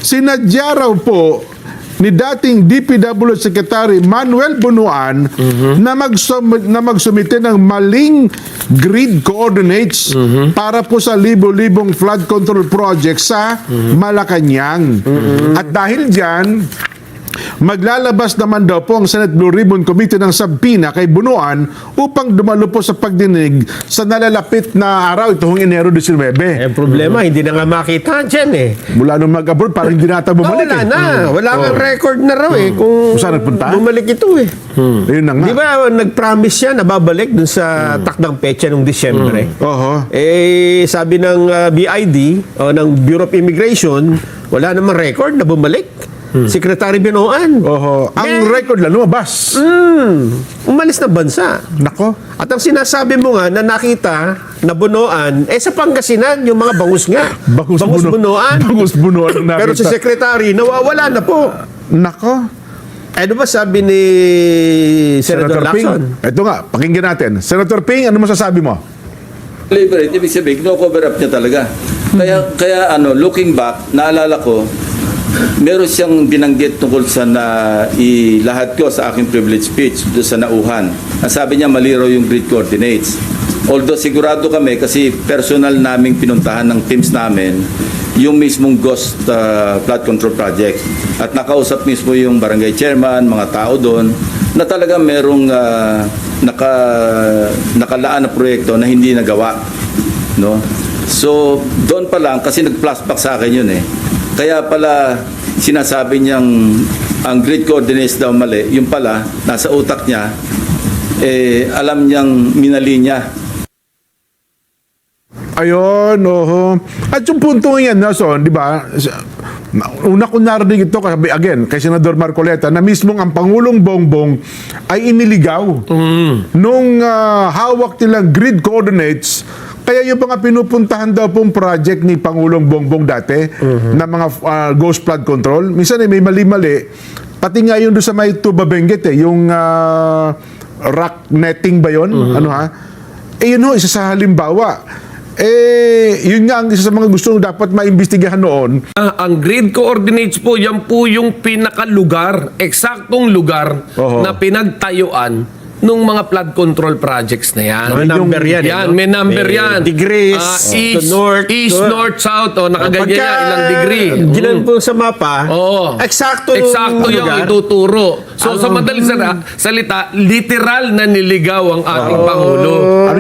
Sinadya raw po ni dating DPW Secretary Manuel Bunuan na magsumite ng maling grid coordinates para po sa libo-libong flood control project sa Malacanang. At dahil dyan, maglalabas naman daw po ang Senate Blue Ribbon Committee ng sabina kay Bunuan upang dumalo po sa pagdinig sa nalalapit na araw, itong Enero 19. Problema, hindi na nga makita dyan eh. Mula nung mag-abroad, parang hindi nata bumalik. Wala na. Wala kang record na raw eh. Kung saan nagpunta? bumalik ito eh. Ayun na nga. Di ba nag-promise siya na babalik dun sa takdang petsa nung Disyembre? Oho. Eh, sabi ng BID o ng Bureau of Immigration, wala namang record na bumalik. Secretary Binoan. Oho. Ang record lang lumabas. Umalis na bansa. Nako. At ang sinasabi mo nga na nakita na Bunuan, sa Pangasinan, yung mga bangus nga. Bangus Bunuan. Bangus Bunuan ang nakita. Pero si Secretary, nawawala na po. Nako. Ano ba sabi ni Senator Ping. Lacson? Ito nga, pakinggan natin. Senator Ping, ano masasabi mo? Deliberate, ibig sabihin, no-cover up niya talaga. Kaya looking back, naalala ko, meron siyang binanggit tungkol sa ilahat ko sa aking privilege speech doon sa nauhan. Ang sabi niya, mali raw yung grid coordinates. Although sigurado kami, kasi personal naming pinuntahan ng teams namin, yung mismong Ghost Flood Control Project. At nakausap mismo yung barangay chairman, mga tao doon, na talaga merong nakalaan na proyekto na hindi nagawa. No? So, doon pa lang, kasi nag-flashback sa akin yun eh. Kaya pala, sinasabi niyang ang grid coordinates daw mali, yung pala, nasa utak niya, alam niyang minali niya. Ayun, oho. At yung punto yan, Nason, di ba? Una ko narinig ito, again, kay Senador Marcoleta, na mismong ang Pangulong Bongbong ay iniligaw nung hawak nilang grid coordinates. Kaya yung mga pinupuntahan daw pong project ni Pangulong Bongbong dati na mga ghost flood control, minsan may mali-mali. Pati nga yun doon sa may Tuba Benguet yung rock netting ba yun? Ano ha? Yun ho, isa sa halimbawa. Yun nga ang isa sa mga gustong dapat maimbestigahan noon. Ang grid coordinates po, yan po yung pinakalugar, eksaktong lugar na pinagtayuan nung mga flood control projects na yan. May number yan. May number yan. Degrees, East, north, south, nakaganyan yan, ilang degree. Ginan po sa mapa, eksakto yung lugar. ituturo. So, sa madaling salita, literal na niligaw ang ating Pangulo. Ano